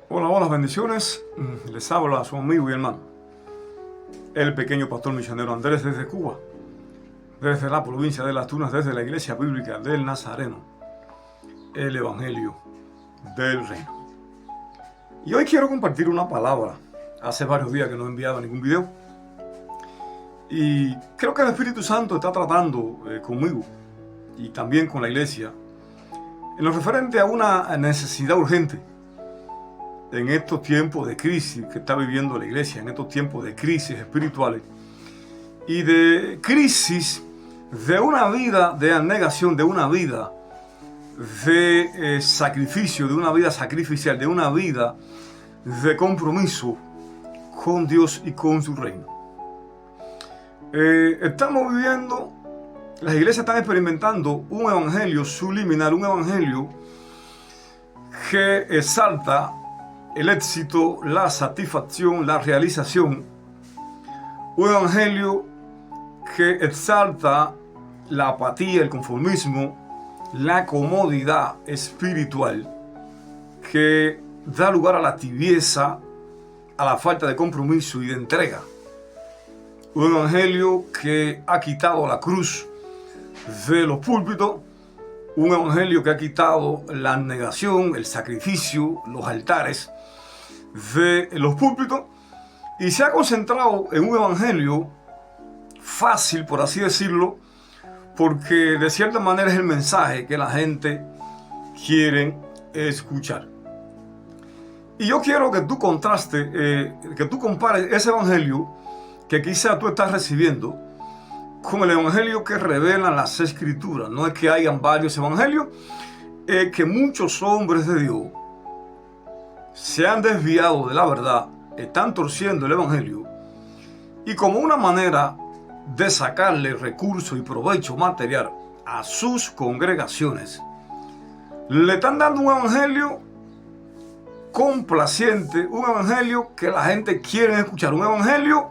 Hola, hola, bendiciones. Les habla su amigo y hermano, el pequeño pastor misionero Andrés desde Cuba, desde la provincia de Las Tunas, desde la Iglesia Bíblica del Nazareno, el Evangelio del Reino. Y hoy quiero compartir una palabra. Hace varios días que no he enviado ningún video y creo que el Espíritu Santo está tratando conmigo y también con la iglesia en lo referente a una necesidad urgente en estos tiempos de crisis que está viviendo la iglesia, en estos tiempos de crisis espirituales y de crisis de una vida de abnegación, de una vida de sacrificio, de una vida sacrificial, de una vida de compromiso con Dios y con su reino. Estamos viviendo, las iglesias están experimentando un evangelio subliminal, un evangelio que exalta el éxito, la satisfacción, la realización. Un evangelio que exalta la apatía, el conformismo, la comodidad espiritual, que da lugar a la tibieza, a la falta de compromiso y de entrega. Un evangelio que ha quitado la cruz de los púlpitos, un evangelio que ha quitado la abnegación, el sacrificio, los altares de los púlpitos y se ha concentrado en un evangelio fácil, por así decirlo, porque de cierta manera es el mensaje que la gente quiere escuchar. Y yo quiero que tú contrastes, que tú compares ese evangelio que quizá tú estás recibiendo con el evangelio que revelan las escrituras. No es que hayan varios evangelios, es que muchos hombres de Dios se han desviado de la verdad, están torciendo el evangelio y como una manera de sacarle recursos y provecho material a sus congregaciones, le están dando un evangelio complaciente, un evangelio que la gente quiere escuchar, un evangelio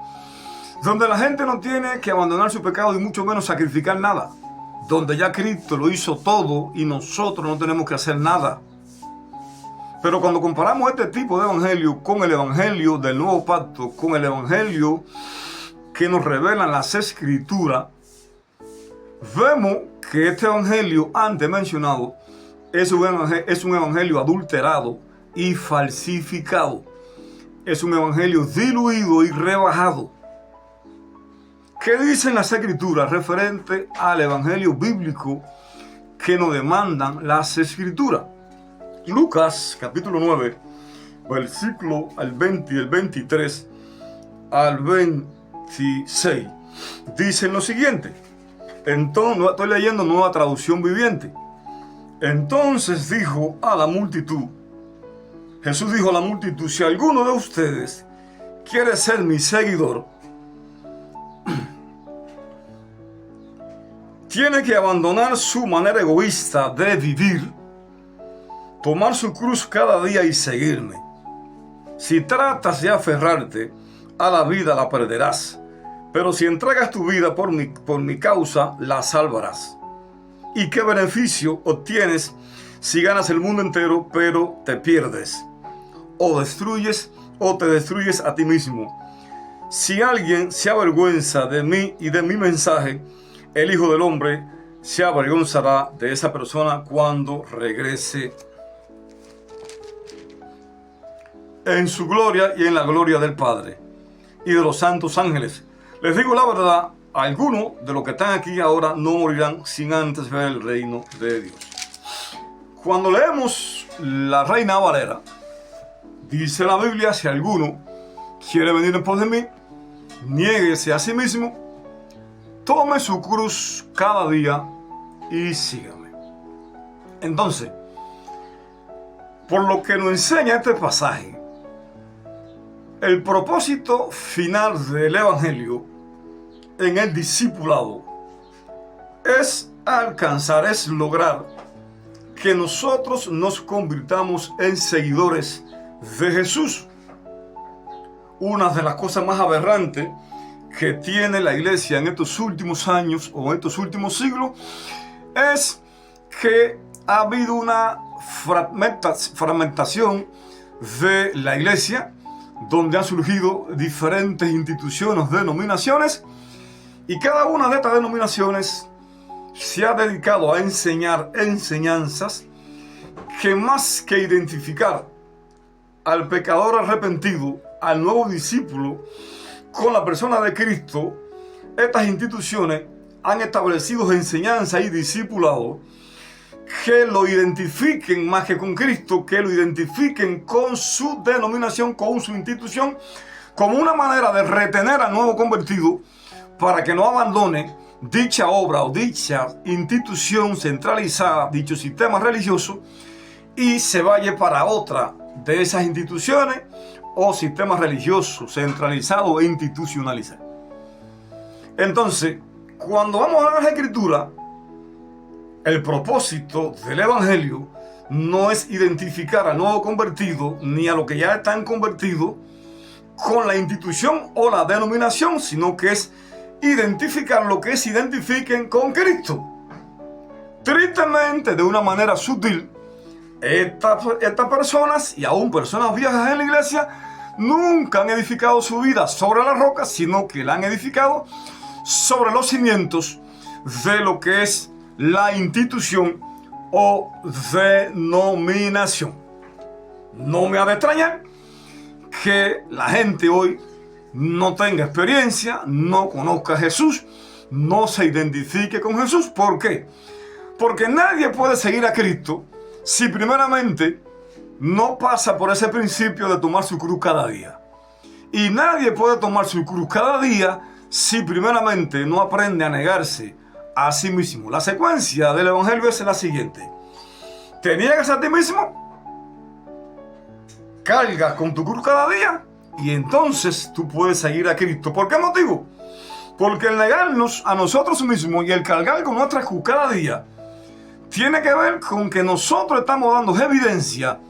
donde la gente no tiene que abandonar su pecado y mucho menos sacrificar nada, donde ya Cristo lo hizo todo y nosotros no tenemos que hacer nada. Pero cuando comparamos este tipo de evangelio con el evangelio del nuevo pacto, con el evangelio que nos revelan las escrituras, vemos que este evangelio antes mencionado es un evangelio adulterado y falsificado. Es un evangelio diluido y rebajado. ¿Qué dicen las escrituras referente al evangelio bíblico que nos demandan las escrituras? Lucas capítulo 9, versículo al 20 y el 23 al 26, dicen lo siguiente. Entonces, estoy leyendo Nueva Traducción Viviente. Entonces dijo a la multitud, Jesús dijo a la multitud, si alguno de ustedes quiere ser mi seguidor, tiene que abandonar su manera egoísta de vivir, tomar su cruz cada día y seguirme. Si tratas de aferrarte a la vida, la perderás. Pero si entregas tu vida por mi causa, la salvarás. ¿Y qué beneficio obtienes si ganas el mundo entero, pero te pierdes? O te destruyes a ti mismo. Si alguien se avergüenza de mí y de mi mensaje, el Hijo del Hombre se avergonzará de esa persona cuando regrese en su gloria y en la gloria del Padre y de los santos ángeles. Les digo la verdad, algunos de los que están aquí ahora no morirán sin antes ver el reino de Dios. Cuando leemos la Reina Valera, dice la Biblia, si alguno quiere venir en pos de mí, niéguese a sí mismo, tome su cruz cada día y sígame. Entonces, por lo que nos enseña este pasaje, el propósito final del evangelio en el discipulado es alcanzar, es lograr que nosotros nos convirtamos en seguidores de Jesús. Una de las cosas más aberrantes que tiene la iglesia en estos últimos años o en estos últimos siglos es que ha habido una fragmentación de la iglesia, donde han surgido diferentes instituciones, denominaciones, y cada una de estas denominaciones se ha dedicado a enseñar enseñanzas que, más que identificar al pecador arrepentido, al nuevo discípulo, con la persona de Cristo, estas instituciones han establecido enseñanza y discipulado que lo identifiquen más que con Cristo, que lo identifiquen con su denominación, con su institución, como una manera de retener al nuevo convertido para que no abandone dicha obra o dicha institución centralizada, dicho sistema religioso, y se vaya para otra de esas instituciones o sistemas religiosos centralizados e institucionalizados. Entonces, cuando vamos a las Escrituras, el propósito del Evangelio no es identificar al nuevo convertido ni a los que ya están convertidos con la institución o la denominación, sino que es identificar lo que se identifiquen con Cristo. Tristemente, de una manera sutil, estas personas, y aún personas viejas en la iglesia, nunca han edificado su vida sobre la roca, sino que la han edificado sobre los cimientos de lo que es la institución o denominación. No me ha de extrañar que la gente hoy no tenga experiencia, no conozca a Jesús, no se identifique con Jesús. ¿Por qué? Porque nadie puede seguir a Cristo si primeramente no pasa por ese principio de tomar su cruz cada día. Y nadie puede tomar su cruz cada día si primeramente no aprende a negarse a sí mismo. La secuencia del Evangelio es la siguiente: te niegas a ti mismo, cargas con tu cruz cada día, y entonces tú puedes seguir a Cristo. ¿Por qué motivo? Porque el negarnos a nosotros mismos y el cargar con nuestra cruz cada día tiene que ver con que nosotros estamos dando evidencia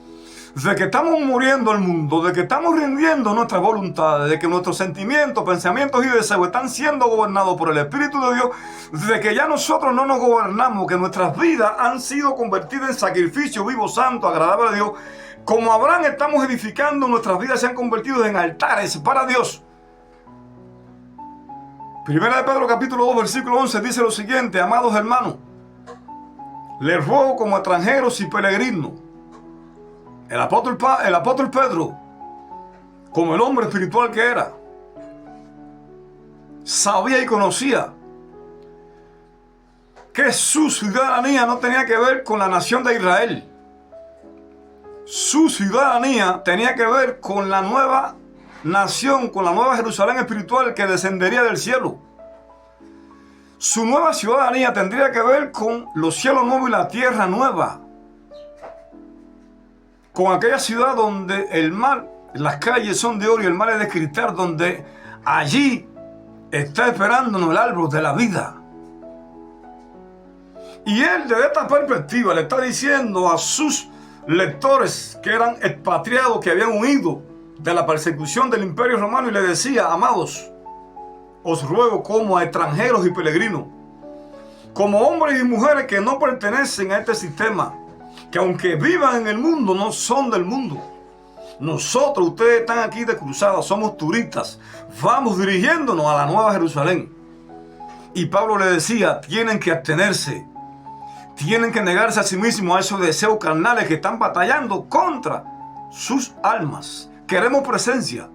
de que estamos muriendo al mundo, de que estamos rindiendo nuestras voluntades, de que nuestros sentimientos, pensamientos y deseos están siendo gobernados por el Espíritu de Dios, de que ya nosotros no nos gobernamos, que nuestras vidas han sido convertidas en sacrificio vivo, santo, agradable a Dios. Como Abraham estamos edificando, nuestras vidas se han convertido en altares para Dios. Primera de Pedro capítulo 2 versículo 11 dice lo siguiente: amados hermanos, les ruego como extranjeros y peregrinos. El apóstol Pedro, como el hombre espiritual que era, sabía y conocía que su ciudadanía no tenía que ver con la nación de Israel. Su ciudadanía tenía que ver con la nueva nación, con la nueva Jerusalén espiritual que descendería del cielo. Su nueva ciudadanía tendría que ver con los cielos nuevos y la tierra nueva. Con aquella ciudad donde el mar, las calles son de oro y el mar es de cristal, donde allí está esperándonos el árbol de la vida. Y él, desde esta perspectiva, le está diciendo a sus lectores que eran expatriados, que habían huido de la persecución del Imperio Romano, y le decía: amados, os ruego como a extranjeros y peregrinos, como hombres y mujeres que no pertenecen a este sistema, que aunque vivan en el mundo, no son del mundo. Nosotros, ustedes están aquí de cruzada, somos turistas, vamos dirigiéndonos a la Nueva Jerusalén. Y Pablo le decía: tienen que abstenerse, tienen que negarse a sí mismos, a esos deseos carnales que están batallando contra sus almas. Queremos presencia,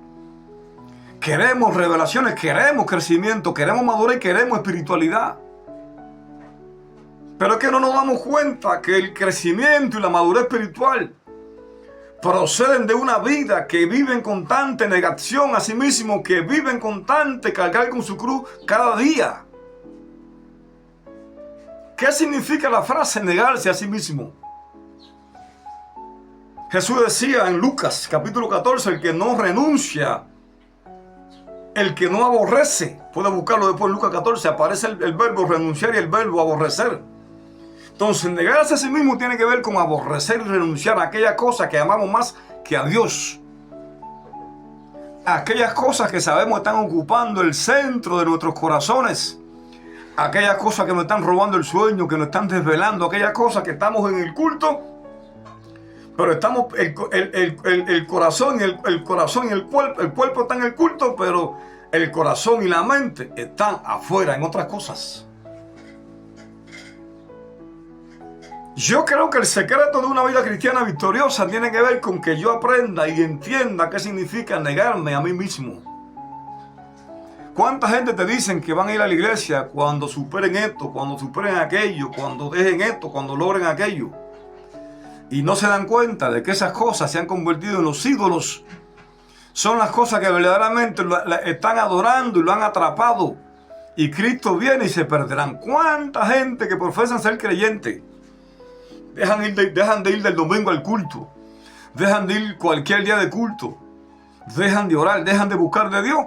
queremos revelaciones, queremos crecimiento, queremos madurez y queremos espiritualidad. Pero es que no nos damos cuenta que el crecimiento y la madurez espiritual proceden de una vida que vive en constante negación a sí mismo, que vive en constante cargar con su cruz cada día. ¿Qué significa la frase negarse a sí mismo? Jesús decía en Lucas capítulo 14, el que no renuncia, el que no aborrece, puede buscarlo después en Lucas 14, aparece el verbo renunciar y el verbo aborrecer. Entonces, negarse a sí mismo tiene que ver con aborrecer y renunciar a aquellas cosas que amamos más que a Dios. Aquellas cosas que sabemos están ocupando el centro de nuestros corazones. Aquellas cosas que nos están robando el sueño, que nos están desvelando. Aquellas cosas que estamos en el culto, Pero estamos, el corazón y el corazón y el cuerpo están en el culto, pero el corazón y la mente están afuera en otras cosas. Yo creo que el secreto de una vida cristiana victoriosa tiene que ver con que yo aprenda y entienda qué significa negarme a mí mismo. ¿Cuánta gente te dicen que van a ir a la iglesia cuando superen esto, cuando superen aquello, cuando dejen esto, cuando logren aquello? Y no se dan cuenta de que esas cosas se han convertido en los ídolos. Son las cosas que verdaderamente están adorando y lo han atrapado. Y Cristo viene y se perderán. ¿Cuánta gente que profesan ser creyentes dejan de ir del domingo al culto? Dejan de ir cualquier día de culto. Dejan de orar, dejan de buscar de Dios.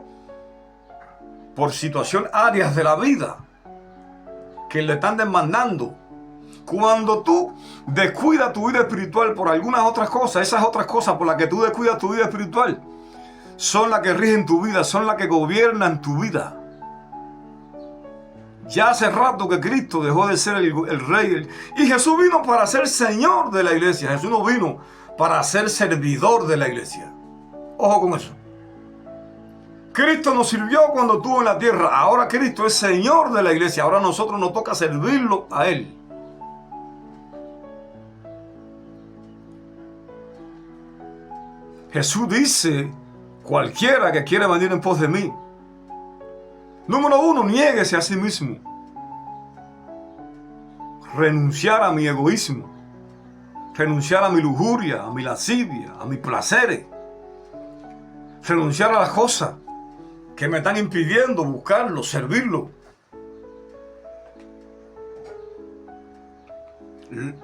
Por situaciones, áreas de la vida que le están demandando. Cuando tú descuidas tu vida espiritual por algunas otras cosas, esas otras cosas por las que tú descuidas tu vida espiritual, son las que rigen tu vida, son las que gobiernan tu vida. Ya hace rato que Cristo dejó de ser el rey. Y Jesús vino para ser Señor de la iglesia. Jesús no vino para ser servidor de la iglesia. Ojo con eso. Cristo nos sirvió cuando estuvo en la tierra. Ahora Cristo es Señor de la iglesia. Ahora a nosotros nos toca servirlo a Él. Jesús dice, cualquiera que quiera venir en pos de mí. Número 1, niéguese a sí mismo. Renunciar a mi egoísmo. Renunciar a mi lujuria, a mi lascivia, a mis placeres. Renunciar a las cosas que me están impidiendo buscarlo, servirlo.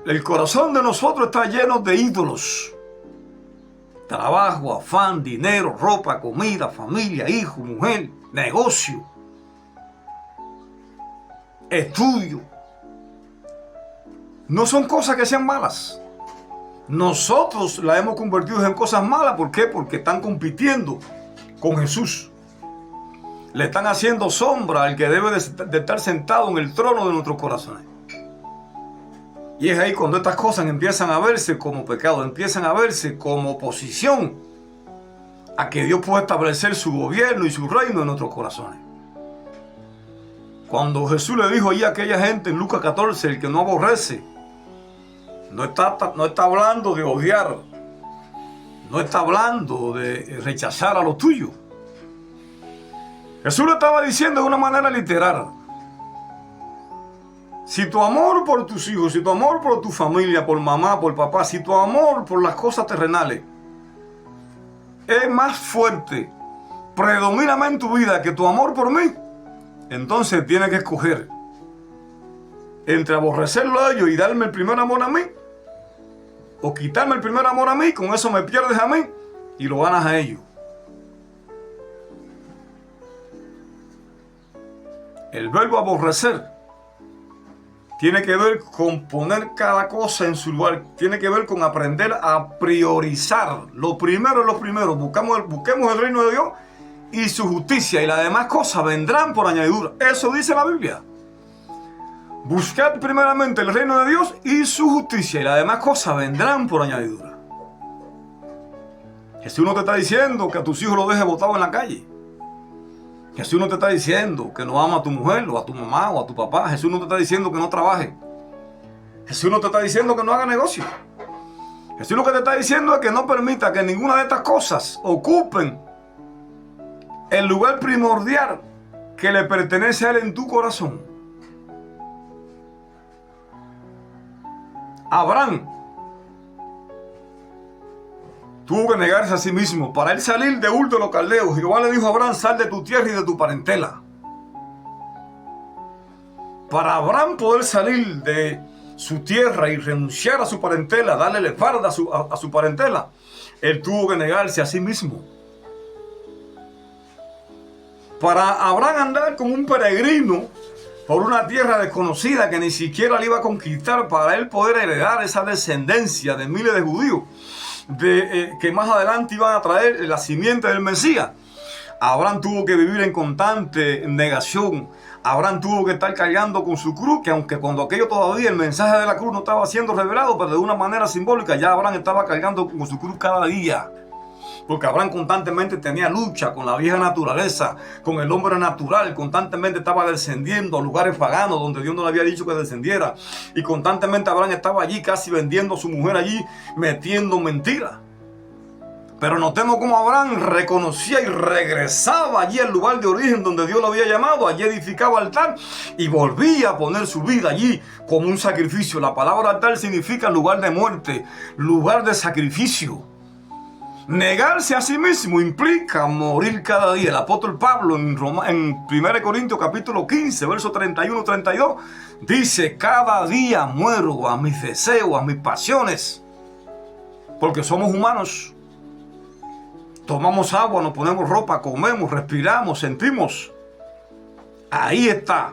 El corazón de nosotros está lleno de ídolos. Trabajo, afán, dinero, ropa, comida, familia, hijo, mujer, negocio, estudio. No son cosas que sean malas. Nosotros las hemos convertido en cosas malas. ¿Por qué? Porque están compitiendo con Jesús. Le están haciendo sombra al que debe de estar sentado en el trono de nuestros corazones. Y es ahí cuando estas cosas empiezan a verse como pecado, empiezan a verse como oposición a que Dios pueda establecer su gobierno y su reino en nuestros corazones. Cuando Jesús le dijo ahí a aquella gente en Lucas 14, el que no aborrece, no está hablando de odiar, no está hablando de rechazar a los tuyos. Jesús lo estaba diciendo de una manera literal. Si tu amor por tus hijos, si tu amor por tu familia, por mamá, por papá, si tu amor por las cosas terrenales es más fuerte, predomina en tu vida que tu amor por mí, entonces tienes que escoger entre aborrecerlo a ellos y darme el primer amor a mí, o quitarme el primer amor a mí, con eso me pierdes a mí y lo ganas a ellos. El verbo aborrecer tiene que ver con poner cada cosa en su lugar. Tiene que ver con aprender a priorizar. Lo primero es lo primero. Busquemos el reino de Dios y su justicia. Y las demás cosas vendrán por añadidura. Eso dice la Biblia. Buscad primeramente el reino de Dios y su justicia. Y las demás cosas vendrán por añadidura. Jesús no te está diciendo que a tus hijos los dejes botados en la calle. Jesús no te está diciendo que no ama a tu mujer, o a tu mamá, o a tu papá. Jesús no te está diciendo que no trabaje. Jesús no te está diciendo que no haga negocio. Jesús lo que te está diciendo es que no permita que ninguna de estas cosas ocupen el lugar primordial que le pertenece a Él en tu corazón. Abraham tuvo que negarse a sí mismo. Para él salir de Ur de los Caldeos, Jehová le dijo a Abraham, sal de tu tierra y de tu parentela. Para Abraham poder salir de su tierra y renunciar a su parentela, darle la espalda a su parentela, él tuvo que negarse a sí mismo. Para Abraham andar como un peregrino por una tierra desconocida que ni siquiera le iba a conquistar, para él poder heredar esa descendencia de miles de judíos, que más adelante iban a traer la simiente del Mesías. Abraham tuvo que vivir en constante negación. Abraham tuvo que estar cargando con su cruz, que aunque cuando aquello todavía el mensaje de la cruz no estaba siendo revelado, pero de una manera simbólica, ya Abraham estaba cargando con su cruz cada día. Porque Abraham constantemente tenía lucha con la vieja naturaleza, con el hombre natural. Constantemente estaba descendiendo a lugares paganos donde Dios no le había dicho que descendiera. Y constantemente Abraham estaba allí casi vendiendo a su mujer allí, metiendo mentiras. Pero notemos cómo Abraham reconocía y regresaba allí al lugar de origen donde Dios lo había llamado. Allí edificaba altar y volvía a poner su vida allí como un sacrificio. La palabra altar significa lugar de muerte, lugar de sacrificio. Negarse a sí mismo implica morir cada día. El apóstol Pablo en 1 Corintios capítulo 15, versos 31-32, dice: cada día muero a mis deseos, a mis pasiones, porque somos humanos. Tomamos agua, nos ponemos ropa, comemos, respiramos, sentimos. Ahí está.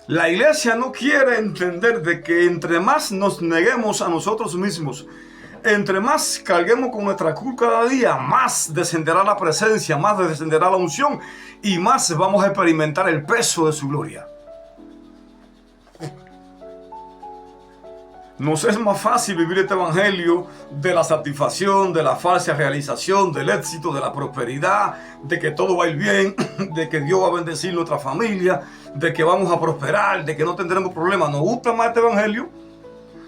La iglesia no quiere entender de que entre más nos neguemos a nosotros mismos, entre más carguemos con nuestra cruz cada día, más descenderá la presencia, más descenderá la unción y más vamos a experimentar el peso de su gloria. Nos es más fácil vivir este evangelio de la satisfacción, de la falsa realización, del éxito, de la prosperidad, de que todo va a ir bien, de que Dios va a bendecir nuestra familia, de que vamos a prosperar, de que no tendremos problemas. Nos gusta más este evangelio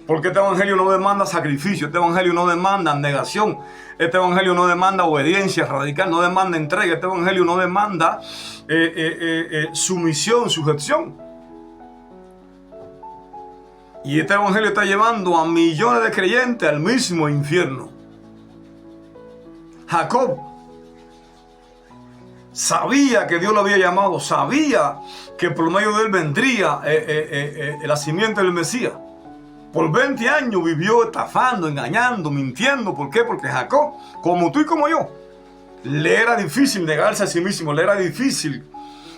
porque este evangelio no demanda sacrificio, este evangelio no demanda negación, este evangelio no demanda obediencia radical, no demanda entrega, este evangelio no demanda sumisión, sujeción. Y este evangelio está llevando a millones de creyentes al mismo infierno. Jacob sabía que Dios lo había llamado, sabía que por medio de él vendría la simiente del Mesías. Por 20 años vivió estafando, engañando, mintiendo. ¿Por qué? Porque Jacob, como tú y como yo, le era difícil negarse a sí mismo, le era difícil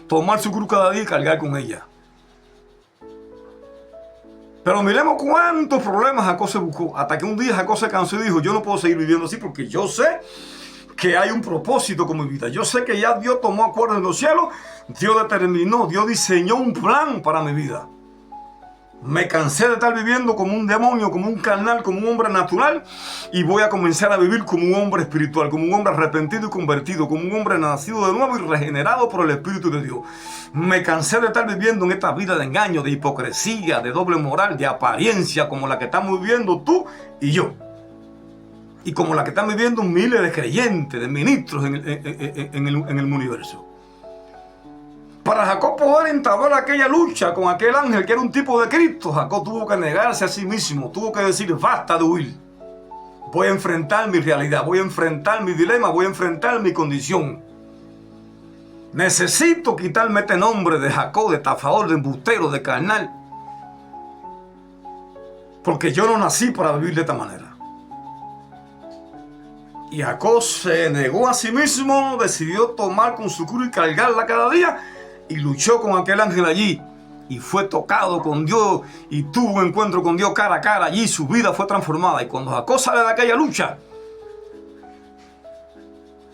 tomar su cruz cada día y cargar con ella. Pero miremos cuántos problemas Jacob se buscó, hasta que un día Jacob se cansó y dijo: yo no puedo seguir viviendo así porque yo sé que hay un propósito con mi vida. Yo sé que ya Dios tomó acuerdos en los cielos, Dios determinó, Dios diseñó un plan para mi vida. Me cansé de estar viviendo como un demonio, como un carnal, como un hombre natural, y voy a comenzar a vivir como un hombre espiritual, como un hombre arrepentido y convertido, como un hombre nacido de nuevo y regenerado por el Espíritu de Dios. Me cansé de estar viviendo en esta vida de engaño, de hipocresía, de doble moral, de apariencia, como la que estamos viviendo tú y yo. Y como la que están viviendo miles de creyentes, de ministros en el universo. Para Jacob poder entablar aquella lucha con aquel ángel que era un tipo de Cristo, Jacob tuvo que negarse a sí mismo, tuvo que decir: basta de huir. Voy a enfrentar mi realidad, voy a enfrentar mi dilema, voy a enfrentar mi condición. Necesito quitarme este nombre de Jacob, de estafador, de embustero, de carnal. Porque yo no nací para vivir de esta manera. Y Jacob se negó a sí mismo, decidió tomar con su cruz y cargarla cada día. Y luchó con aquel ángel allí. Y fue tocado con Dios. Y tuvo un encuentro con Dios cara a cara. Allí su vida fue transformada. Y cuando Jacob sale de aquella lucha,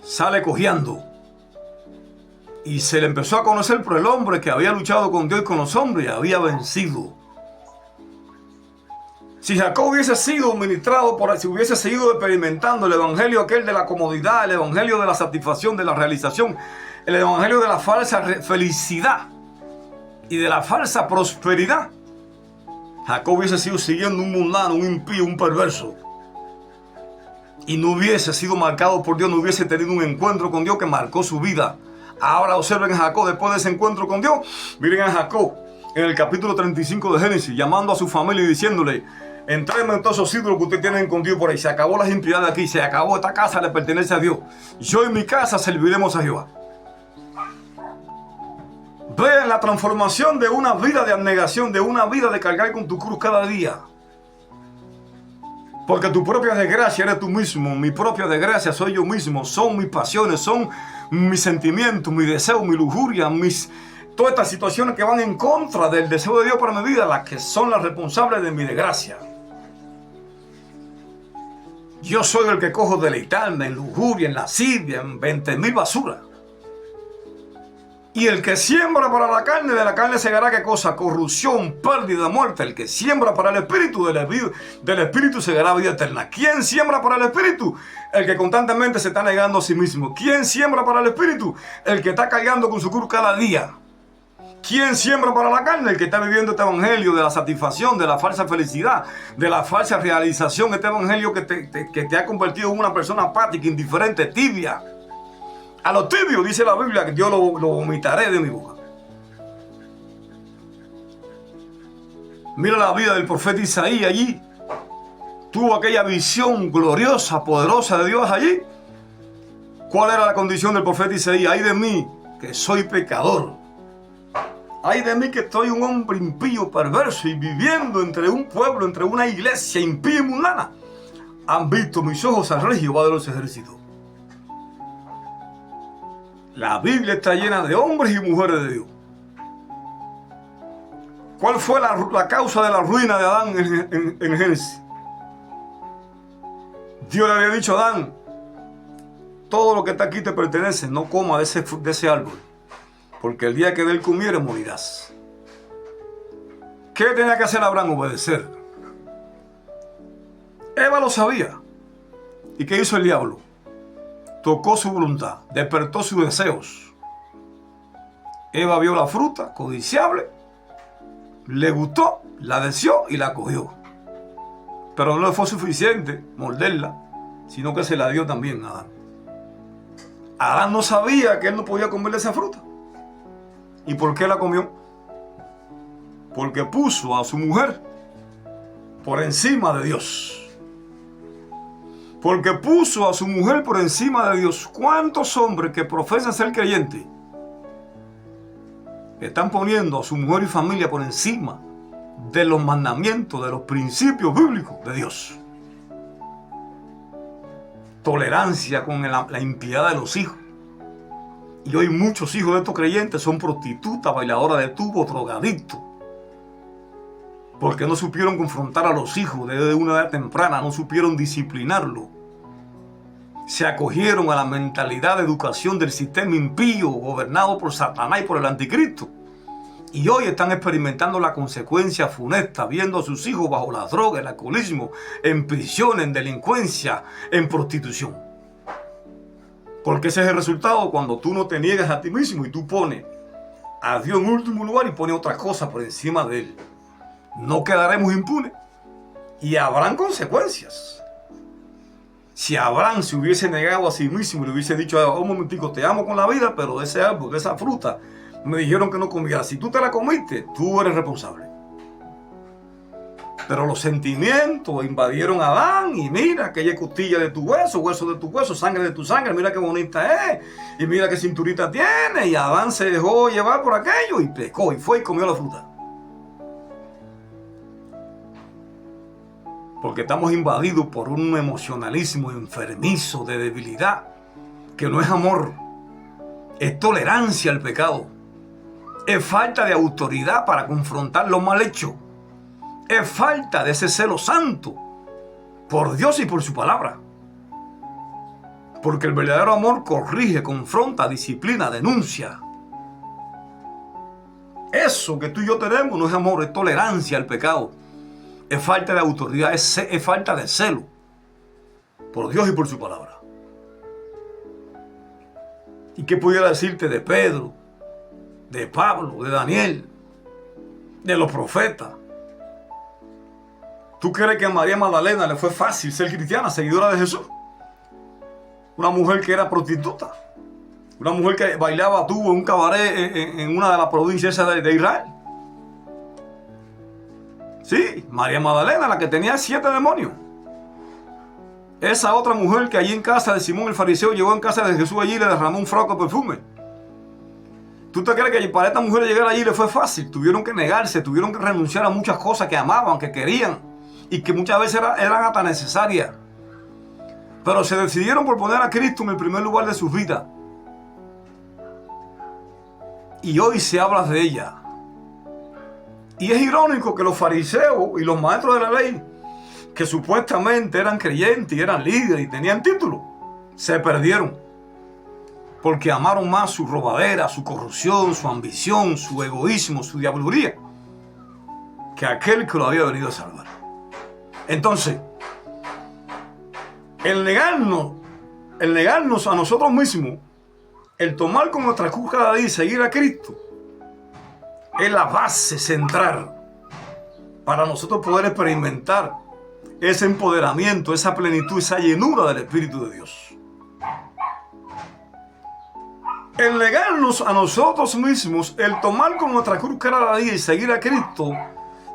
sale cojeando. Y se le empezó a conocer por el hombre que había luchado con Dios y con los hombres y había vencido. Si Jacob hubiese sido ministrado, si hubiese seguido experimentando el evangelio aquel de la comodidad, el evangelio de la satisfacción, de la realización, el evangelio de la falsa felicidad y de la falsa prosperidad, Jacob hubiese sido siguiendo un mundano, un impío, un perverso. Y no hubiese sido marcado por Dios, no hubiese tenido un encuentro con Dios que marcó su vida. Ahora observen a Jacob después de ese encuentro con Dios. Miren a Jacob en el capítulo 35 de Génesis, llamando a su familia y diciéndole: entréguenme todos esos ídolos que ustedes tienen con Dios por ahí. Se acabó las impiedades aquí, se acabó, esta casa le pertenece a Dios. Yo y mi casa serviremos a Jehová. Vean la transformación de una vida de abnegación, de una vida de cargar con tu cruz cada día. Porque tu propia desgracia eres tú mismo, mi propia desgracia soy yo mismo, son mis pasiones, son mis sentimientos, mis deseos, mi lujuria, todas estas situaciones que van en contra del deseo de Dios para mi vida, las que son las responsables de mi desgracia. Yo soy el que cojo deleitarme en lujuria, en lascivia, en 20,000 basuras. Y el que siembra para la carne, de la carne segará ¿qué cosa? Corrupción, pérdida, muerte. El que siembra para el espíritu, del espíritu segará vida eterna. ¿Quién siembra para el espíritu? El que constantemente se está negando a sí mismo. ¿Quién siembra para el espíritu? El que está cargando con su cruz cada día. ¿Quién siembra para la carne? El que está viviendo este evangelio de la satisfacción, de la falsa felicidad, de la falsa realización. Este evangelio que te ha convertido en una persona apática, indiferente, tibia. A los tibios, dice la Biblia, que yo lo vomitaré de mi boca. Mira la vida del profeta Isaías allí. Tuvo aquella visión gloriosa, poderosa de Dios allí. ¿Cuál era la condición del profeta Isaías? Ay de mí, que soy pecador. Ay de mí, que estoy un hombre impío, perverso y viviendo entre un pueblo, entre una iglesia impía y mundana. Han visto mis ojos al Rey Jehová de los ejércitos. La Biblia está llena de hombres y mujeres de Dios. ¿Cuál fue la causa de la ruina de Adán en Génesis? Dios le había dicho a Adán, todo lo que está aquí te pertenece, no coma de ese árbol, porque el día que de él comieres morirás. ¿Qué tenía que hacer Abraham? Obedecer. Eva lo sabía. ¿Y qué hizo el diablo? Tocó su voluntad, despertó sus deseos. Eva vio la fruta codiciable, le gustó, la deseó y la cogió. Pero no le fue suficiente morderla, sino que se la dio también a Adán. Adán no sabía que él no podía comer de esa fruta. ¿Y por qué la comió? Porque puso a su mujer por encima de Dios. Porque puso a su mujer por encima de Dios. ¿Cuántos hombres que profesan ser creyentes están poniendo a su mujer y familia por encima de los mandamientos, de los principios bíblicos de Dios? Tolerancia con la impiedad de los hijos. Y hoy muchos hijos de estos creyentes son prostitutas, bailadoras de tubo, drogadictos. Porque no supieron confrontar a los hijos desde una edad temprana, no supieron disciplinarlo. Se acogieron a la mentalidad de educación del sistema impío, gobernado por Satanás y por el anticristo. Y hoy están experimentando la consecuencia funesta, viendo a sus hijos bajo la droga, el alcoholismo, en prisión, en delincuencia, en prostitución. Porque ese es el resultado cuando tú no te niegas a ti mismo y tú pones a Dios en último lugar y pones otras cosas por encima de Él. No quedaremos impunes y habrán consecuencias. Si Abraham se hubiese negado a sí mismo y le hubiese dicho, un momentico, te amo con la vida, pero de ese árbol, de esa fruta, me dijeron que no comiera. Si tú te la comiste, tú eres responsable. Pero los sentimientos invadieron a Adán y mira, aquella costilla de tu hueso, hueso de tu hueso, sangre de tu sangre, mira qué bonita es y mira qué cinturita tiene. Y Adán se dejó llevar por aquello y pecó y fue y comió la fruta. Porque estamos invadidos por un emocionalismo enfermizo de debilidad, que no es amor, es tolerancia al pecado, es falta de autoridad para confrontar lo mal hecho, es falta de ese celo santo por Dios y por su palabra. Porque el verdadero amor corrige, confronta, disciplina, denuncia. Eso que tú y yo tenemos no es amor, es tolerancia al pecado. Es falta de autoridad, es falta de celo por Dios y por su palabra. ¿Y qué pudiera decirte de Pedro, de Pablo, de Daniel, de los profetas? ¿Tú crees que a María Magdalena le fue fácil ser cristiana, seguidora de Jesús? Una mujer que era prostituta, una mujer que bailaba tubo en un cabaret en una de las provincias de Israel. Sí, María Magdalena, la que tenía 7 demonios. Esa otra mujer que allí en casa de Simón el fariseo llegó en casa de Jesús allí y le derramó un frasco de perfume. ¿Tú te crees que para esta mujer llegar allí le fue fácil? Tuvieron que negarse, tuvieron que renunciar a muchas cosas que amaban, que querían y que muchas veces eran hasta necesarias. Pero se decidieron por poner a Cristo en el primer lugar de sus vidas. Y hoy se habla de ella. Y es irónico que los fariseos y los maestros de la ley, que supuestamente eran creyentes y eran líderes y tenían títulos, se perdieron. porque amaron más su robadera, su corrupción, su ambición, su egoísmo, su diablería, que aquel que lo había venido a salvar. Entonces, el negarnos a nosotros mismos, el tomar con nuestra cruz cada día y seguir a Cristo, es la base central para nosotros poder experimentar ese empoderamiento, esa plenitud, esa llenura del Espíritu de Dios. El negarnos a nosotros mismos, el tomar con nuestra cruz cada día y seguir a Cristo,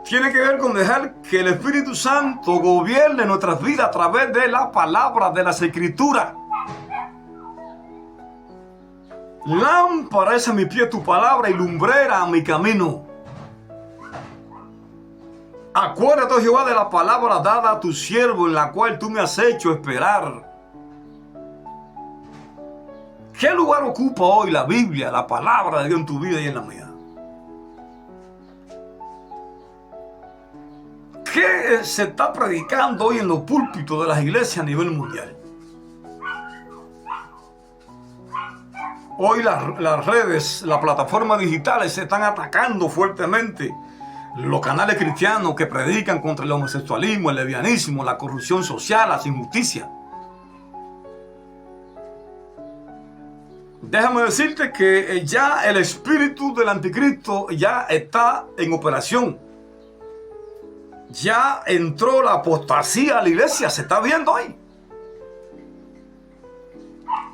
tiene que ver con dejar que el Espíritu Santo gobierne nuestras vidas a través de la palabra, de las Escrituras. Lámpara es a mi pie tu palabra y lumbrera a mi camino. Acuérdate, oh Jehová, de la palabra dada a tu siervo, en la cual tú me has hecho esperar. ¿Qué lugar ocupa hoy la Biblia, la palabra de Dios en tu vida y en la mía? ¿Qué se está predicando hoy en los púlpitos de las iglesias a nivel mundial? Hoy las redes, las plataformas digitales se están atacando fuertemente los canales cristianos que predican contra el homosexualismo, el lesbianismo, la corrupción social, las injusticias. Déjame decirte que ya el espíritu del anticristo ya está en operación. Ya entró la apostasía a la iglesia, se está viendo hoy.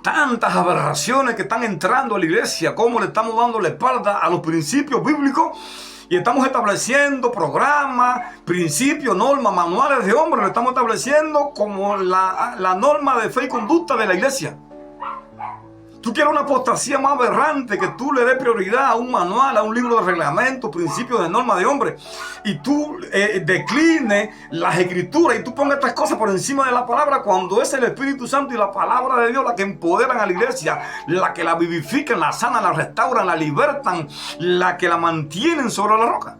Tantas aberraciones que están entrando a la iglesia, cómo le estamos dando la espalda a los principios bíblicos y estamos estableciendo programas, principios, normas, manuales de hombres, lo estamos estableciendo como la norma de fe y conducta de la iglesia. Tú quieres una apostasía más aberrante, que tú le des prioridad a un manual, a un libro de reglamento, principios de norma de hombre, y tú declines las escrituras y tú pongas estas cosas por encima de la palabra, cuando es el Espíritu Santo y la palabra de Dios la que empoderan a la iglesia, la que la vivifican, la sanan, la restauran, la libertan, la que la mantienen sobre la roca.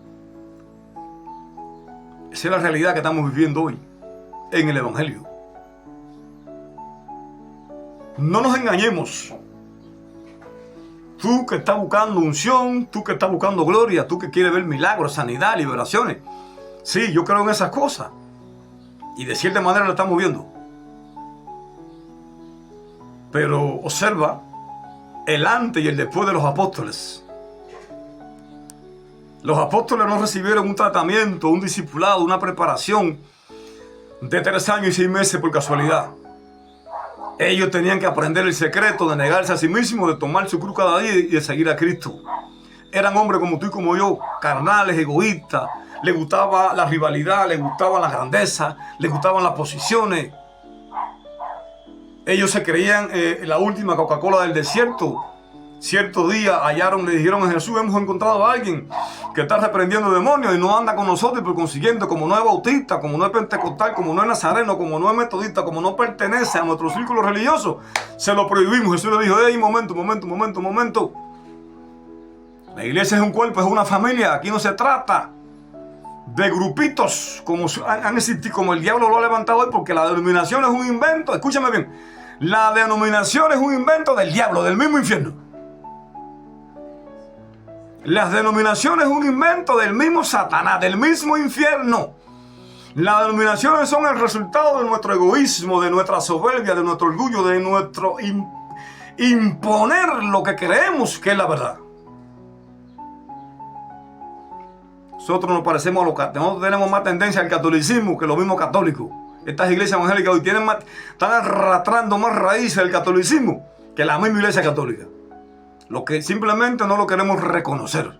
Esa es la realidad que estamos viviendo hoy en el Evangelio. No nos engañemos. Tú que estás buscando unción, tú que estás buscando gloria, tú que quieres ver milagros, sanidad, liberaciones. Sí, yo creo en esas cosas. Y de cierta manera lo estamos viendo. Pero observa el antes y el después de los apóstoles. Los apóstoles no recibieron un tratamiento, un discipulado, una preparación de 3 años y 6 meses por casualidad. Ellos tenían que aprender el secreto de negarse a sí mismos, de tomar su cruz cada día y de seguir a Cristo. Eran hombres como tú y como yo, carnales, egoístas. Les gustaba la rivalidad, les gustaba la grandeza, les gustaban las posiciones. Ellos se creían la última Coca-Cola del desierto. Cierto día le dijeron a Jesús: hemos encontrado a alguien que está reprendiendo demonios y no anda con nosotros, y por consiguiente, como no es bautista, como no es pentecostal, como no es nazareno, como no es metodista, como no pertenece a nuestro círculo religioso, se lo prohibimos. Jesús le dijo: momento. La iglesia es un cuerpo, es una familia. Aquí no se trata de grupitos como han existido, como el diablo lo ha levantado hoy, porque la denominación es un invento. Escúchame bien, la denominación es un invento del diablo, del mismo infierno. Las denominaciones es un invento del mismo Satanás, del mismo infierno. Las denominaciones son el resultado de nuestro egoísmo, de nuestra soberbia, de nuestro orgullo, de nuestro imponer lo que creemos que es la verdad. Nosotros nos parecemos a los católicos. Nosotros tenemos más tendencia al catolicismo que los mismos católicos. Estas iglesias evangélicas hoy están arrastrando más raíces del catolicismo que la misma iglesia católica. Lo que simplemente no lo queremos reconocer.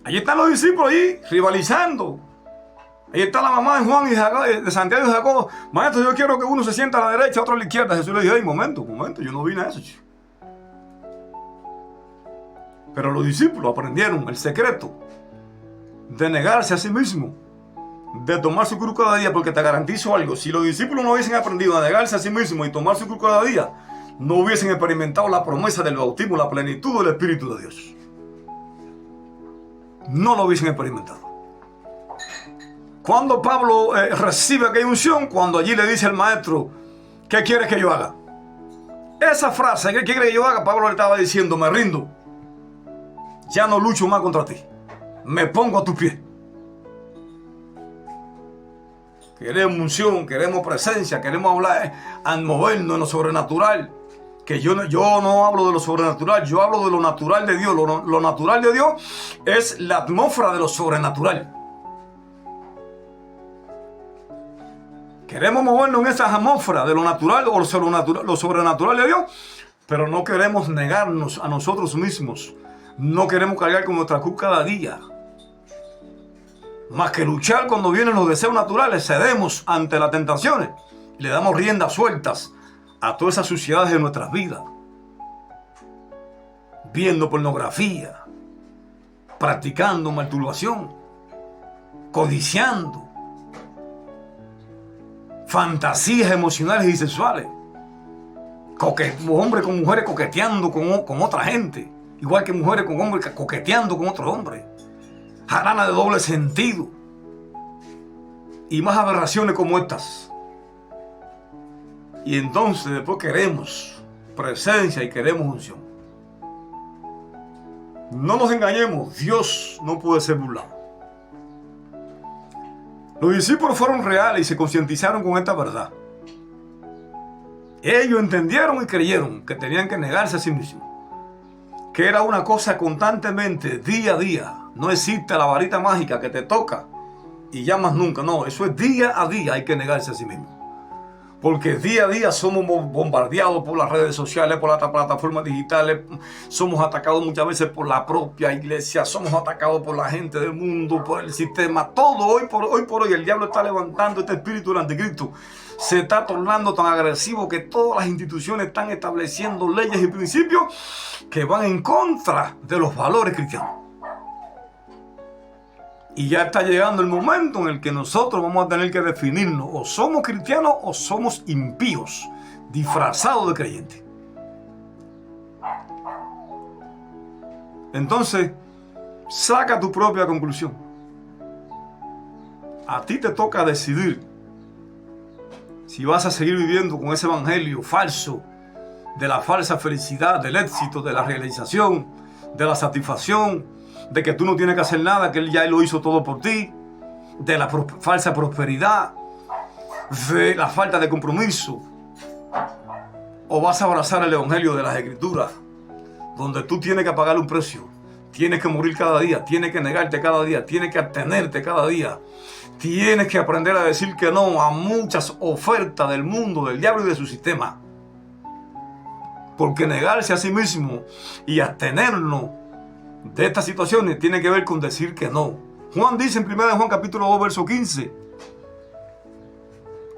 Allí están los discípulos ahí rivalizando. Ahí está la mamá de Juan y de Santiago y Jacobo. Maestro, yo quiero que uno se sienta a la derecha, otro a la izquierda. Jesús le dijo: hey, momento, yo no vine a eso. Pero los discípulos aprendieron el secreto de negarse a sí mismos, de tomar su cruz cada día, porque te garantizo algo: si los discípulos no hubiesen aprendido a negarse a sí mismos y tomar su cruz cada día, no hubiesen experimentado la promesa del bautismo, la plenitud del Espíritu de Dios. No lo hubiesen experimentado. Cuando Pablo recibe aquella unción, cuando allí le dice al maestro ¿Qué quieres que yo haga? Esa frase, ¿qué quieres que yo haga? Pablo le estaba diciendo, me rindo. Ya no lucho más contra ti. Me pongo a tus pies. Queremos unción, queremos presencia, queremos hablar, movernos en lo sobrenatural. Que yo no hablo de lo sobrenatural, yo hablo de lo natural de Dios. Lo natural de Dios es la atmósfera de lo sobrenatural. Queremos movernos en esa atmósfera de lo natural o lo sobrenatural de Dios, pero no queremos negarnos a nosotros mismos. No queremos cargar con nuestra cruz cada día. Más que luchar cuando vienen los deseos naturales, cedemos ante las tentaciones y le damos riendas sueltas a todas esas suciedades de nuestras vidas. Viendo pornografía, practicando masturbación, codiciando, fantasías emocionales y sexuales, hombres con mujeres coqueteando con otra gente, igual que mujeres con hombres coqueteando con otros hombres, jarana de doble sentido y más aberraciones como estas. Y entonces después queremos presencia y queremos unción. No nos engañemos, Dios no puede ser burlado. Los discípulos fueron reales y se concientizaron con esta verdad. Ellos entendieron y creyeron que tenían que negarse a sí mismos, que era una cosa constantemente, día a día. No existe la varita mágica que te toca y ya más nunca. No, eso es día a día, hay que negarse a sí mismo. Porque día a día somos bombardeados por las redes sociales, por las plataformas digitales. Somos atacados muchas veces por la propia iglesia. Somos atacados por la gente del mundo, por el sistema. Todo hoy por hoy el diablo está levantando este espíritu del anticristo. Se está tornando tan agresivo que todas las instituciones están estableciendo leyes y principios que van en contra de los valores cristianos. Y ya está llegando el momento en el que nosotros vamos a tener que definirnos. O somos cristianos o somos impíos, disfrazados de creyentes. Entonces, saca tu propia conclusión. A ti te toca decidir si vas a seguir viviendo con ese evangelio falso de la falsa felicidad, del éxito, de la realización, de la satisfacción, de que tú no tienes que hacer nada, que Él ya lo hizo todo por ti, de la falsa prosperidad, de la falta de compromiso. O vas a abrazar el evangelio de las Escrituras, donde tú tienes que pagar un precio, tienes que morir cada día, tienes que negarte cada día, tienes que abstenerte cada día, tienes que aprender a decir que no a muchas ofertas del mundo, del diablo y de su sistema. Porque negarse a sí mismo y abstenernos de estas situaciones tiene que ver con decir que no. Juan dice en 1 Juan capítulo 2 verso 15: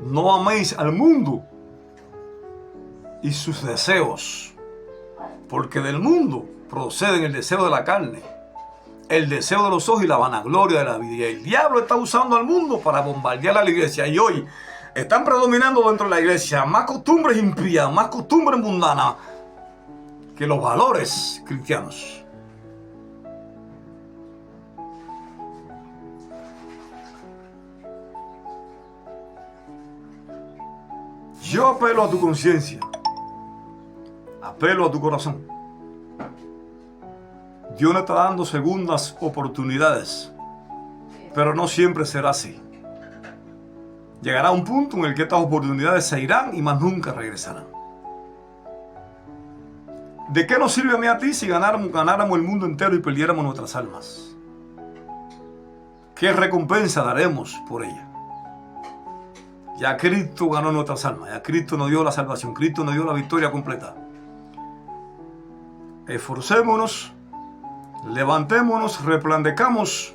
no améis al mundo y sus deseos, porque del mundo proceden el deseo de la carne, el deseo de los ojos y la vanagloria de la vida. Y el diablo está usando al mundo para bombardear a la iglesia. Y hoy están predominando dentro de la iglesia más costumbres impías, más costumbres mundanas que los valores cristianos. Yo apelo a tu conciencia, apelo a tu corazón. Dios nos está dando segundas oportunidades, pero no siempre será así. Llegará un punto en el que estas oportunidades se irán y más nunca regresarán. ¿De qué nos sirve a mí a ti si ganáramos el mundo entero y perdiéramos nuestras almas? ¿Qué recompensa daremos por ella? Ya Cristo ganó nuestras almas, ya Cristo nos dio la salvación, Cristo nos dio la victoria completa. Esforcémonos, levantémonos, resplandezcamos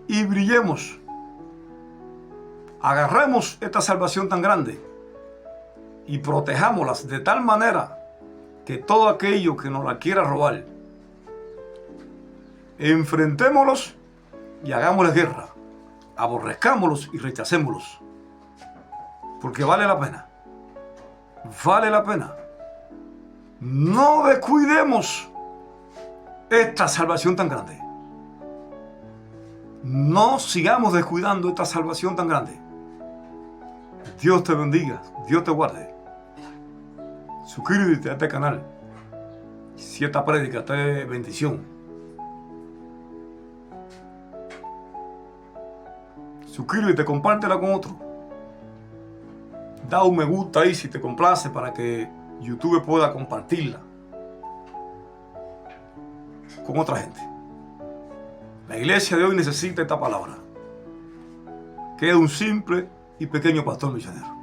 y brillemos. Agarremos esta salvación tan grande y protejámoslas de tal manera que todo aquello que nos la quiera robar, enfrentémoslos y hagámosles guerra. Aborrezcámoslos y rechacémoslos, porque vale la pena. Vale la pena. No descuidemos esta salvación tan grande. No sigamos descuidando esta salvación tan grande. Dios te bendiga, Dios te guarde. Suscríbete a este canal. Si esta prédica te es bendición, suscríbete, compártela con otro. Da un me gusta ahí si te complace para que YouTube pueda compartirla con otra gente. La iglesia de hoy necesita esta palabra, que es un simple y pequeño pastor misionero.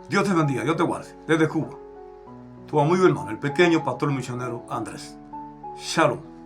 Dios te bendiga, Dios te guarde. Desde Cuba, tu amigo y hermano, el pequeño pastor misionero Andrés. Shalom.